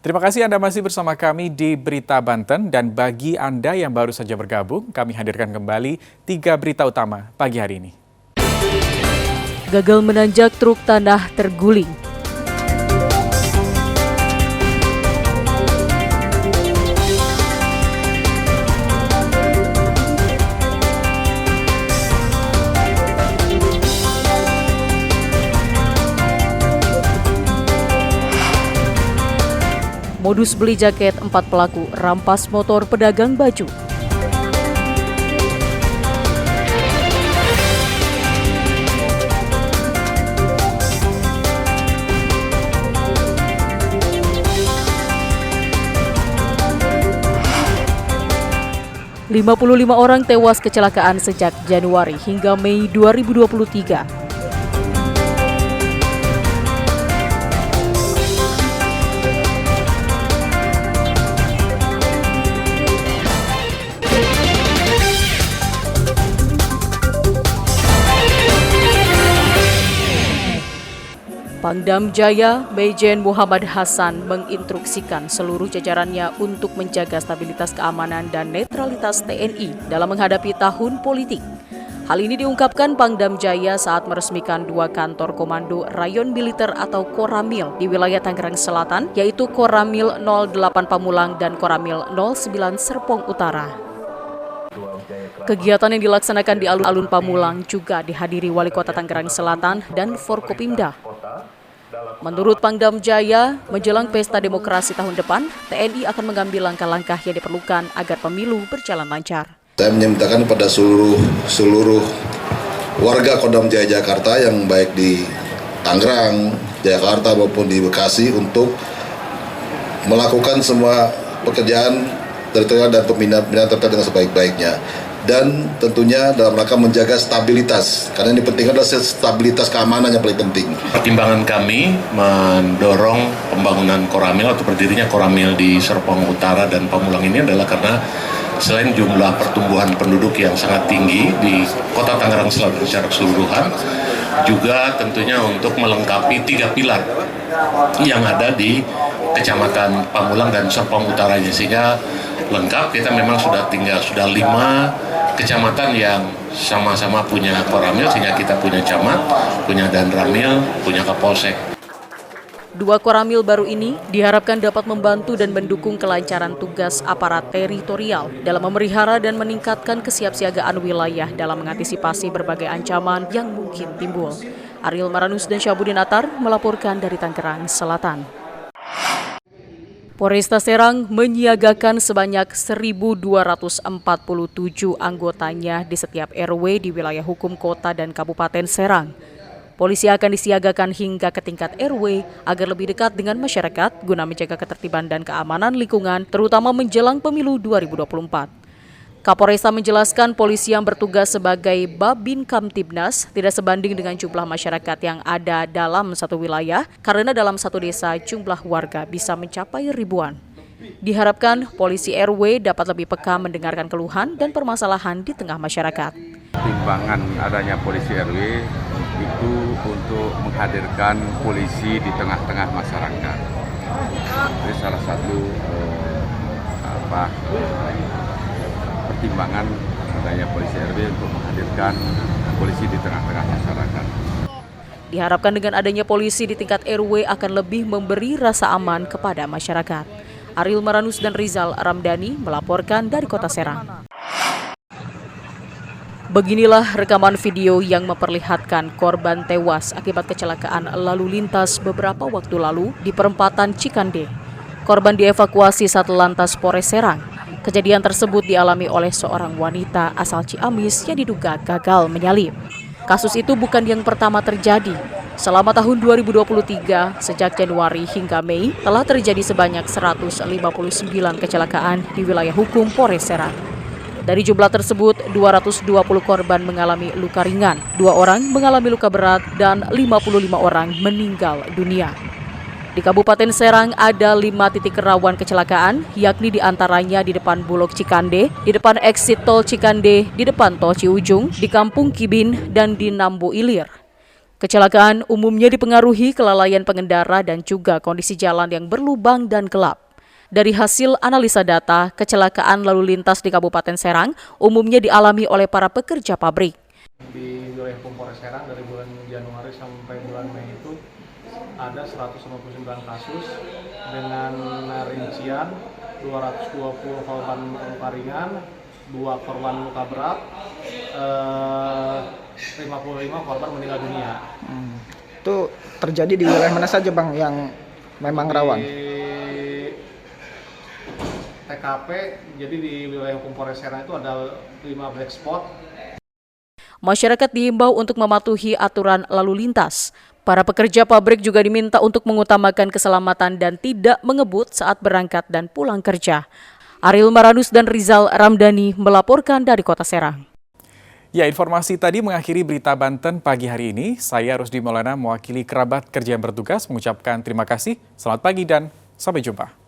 Terima kasih Anda masih bersama kami di Berita Banten, dan bagi Anda yang baru saja bergabung, kami hadirkan kembali 3 berita utama pagi hari ini. Gagal menanjak truk tanah terguling. Modus beli jaket 4 pelaku rampas motor pedagang baju. ...55 orang tewas kecelakaan sejak Januari hingga Mei 2023. Pangdam Jaya, Majen Muhammad Hasan menginstruksikan seluruh jajarannya untuk menjaga stabilitas keamanan dan netralitas TNI dalam menghadapi tahun politik. Hal ini diungkapkan Pangdam Jaya saat meresmikan 2 kantor komando Rayon Militer atau Koramil di wilayah Tangerang Selatan, yaitu Koramil 08 Pamulang dan Koramil 09 Serpong Utara. Kegiatan yang dilaksanakan di alun-alun Pamulang juga dihadiri Wali Kota Tangerang Selatan dan Forkopimda. Menurut Pangdam Jaya, menjelang pesta demokrasi tahun depan, TNI akan mengambil langkah-langkah yang diperlukan agar pemilu berjalan lancar. Saya menyatakan pada seluruh warga Kodam Jaya Jakarta yang baik di Tangerang, Jakarta maupun di Bekasi untuk melakukan semua pekerjaan teritorial dan pembinaan terkait dengan sebaik-baiknya. Dan tentunya dalam rangka menjaga stabilitas, karena ini penting adalah stabilitas keamanan yang paling penting. Pertimbangan kami mendorong pembangunan Koramil atau berdirinya Koramil di Serpong Utara dan Pamulang ini adalah karena selain jumlah pertumbuhan penduduk yang sangat tinggi di Kota Tangerang Selatan secara keseluruhan, juga tentunya untuk melengkapi 3 pilar yang ada di Kecamatan Pamulang dan Serpong Utaranya, sehingga lengkap. Kita memang sudah 5 kecamatan yang sama-sama punya Koramil, sehingga kita punya camat, punya Danramil, punya Kapolsek. 2 Koramil baru ini diharapkan dapat membantu dan mendukung kelancaran tugas aparat teritorial dalam memelihara dan meningkatkan kesiapsiagaan wilayah dalam mengantisipasi berbagai ancaman yang mungkin timbul. Ariel Maranus dan Syabudin Atar melaporkan dari Tangerang Selatan. Polresta Serang menyiagakan sebanyak 1.247 anggotanya di setiap RW di wilayah hukum kota dan Kabupaten Serang. Polisi akan disiagakan hingga ke tingkat RW agar lebih dekat dengan masyarakat guna menjaga ketertiban dan keamanan lingkungan, terutama menjelang pemilu 2024. Kapolresta menjelaskan polisi yang bertugas sebagai Babin Kamtibnas tidak sebanding dengan jumlah masyarakat yang ada dalam satu wilayah, karena dalam satu desa jumlah warga bisa mencapai ribuan. Diharapkan polisi RW dapat lebih peka mendengarkan keluhan dan permasalahan di tengah masyarakat. Pertimbangan adanya polisi RW itu untuk menghadirkan polisi di tengah-tengah masyarakat. Ini salah satu pertimbangan adanya polisi RW untuk menghadirkan polisi di tengah-tengah masyarakat. Diharapkan dengan adanya polisi di tingkat RW akan lebih memberi rasa aman kepada masyarakat. Ariel Maranus dan Rizal Ramdhani melaporkan dari Kota Serang. Beginilah rekaman video yang memperlihatkan korban tewas akibat kecelakaan lalu lintas beberapa waktu lalu di perempatan Cikande. Korban dievakuasi Satlantas Polres Serang. Kejadian tersebut dialami oleh seorang wanita asal Ciamis yang diduga gagal menyalip. Kasus itu bukan yang pertama terjadi. Selama tahun 2023, sejak Januari hingga Mei, telah terjadi sebanyak 159 kecelakaan di wilayah hukum Polres Serang. Dari jumlah tersebut, 220 korban mengalami luka ringan, 2 orang mengalami luka berat, dan 55 orang meninggal dunia. Di Kabupaten Serang ada 5 titik rawan kecelakaan, yakni diantaranya di depan Bulog Cikande, di depan exit tol Cikande, di depan tol Ciujung, di Kampung Kibin, dan di Nambu Ilir. Kecelakaan umumnya dipengaruhi kelalaian pengendara dan juga kondisi jalan yang berlubang dan gelap. Dari hasil analisa data, kecelakaan lalu lintas di Kabupaten Serang umumnya dialami oleh para pekerja pabrik. Di wilayah hukum Polres Serang dari bulan Januari sampai bulan Mei itu ada 159 kasus dengan rincian 220 korban luka ringan, 2 korban luka berat, 55 korban meninggal dunia. Itu terjadi di wilayah mana saja Bang yang memang rawan? Di TKP, jadi di wilayah hukum Polres Serang itu ada 5 black spot. Masyarakat diimbau untuk mematuhi aturan lalu lintas. Para pekerja pabrik juga diminta untuk mengutamakan keselamatan dan tidak mengebut saat berangkat dan pulang kerja. Ariel Maranus dan Rizal Ramdhani melaporkan dari Kota Serang. Ya, informasi tadi mengakhiri berita Banten pagi hari ini. Saya Rusdi Maulana mewakili kerabat kerja yang bertugas mengucapkan terima kasih. Selamat pagi dan sampai jumpa.